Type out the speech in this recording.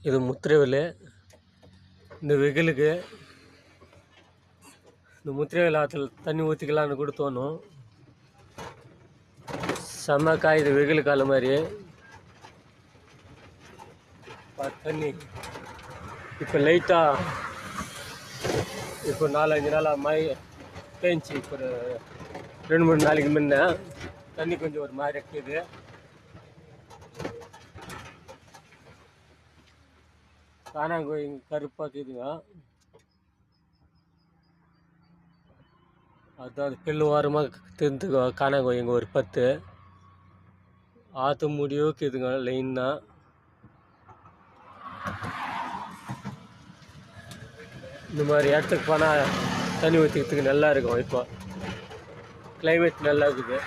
இது முத்திரைவேல். இந்த வெயிலுக்கு இந்த முத்திரைவேல் ஆற்றுல தண்ணி ஊற்றிக்கலான்னு கூட தோணும். செம்ம காயுது வெயில் காலம் மாதிரி. தண்ணி இப்போ லைட்டாக இப்போ 4-5 நாளாக மழை பேஞ்சு இப்போ ஒரு 2-3 நாளைக்கு முன்ன தண்ணி கொஞ்சம் ஒரு மாதிரி இருக்குது. காணாங்கோய் கருப்பாக இருக்குதுங்க. அதாவது பில்லு ஓரமாக தெரிஞ்சுக்கோ. காணாங்கோய் இங்கே ஒரு 10 ஆற்று முடியோ இருக்குதுங்க லைன்னா. இந்த மாதிரி இடத்துக்கு போனால் தண்ணி ஊற்றிக்கிறதுக்கு நல்லா இருக்கும். இப்போ கிளைமேட் நல்லா இருக்குது.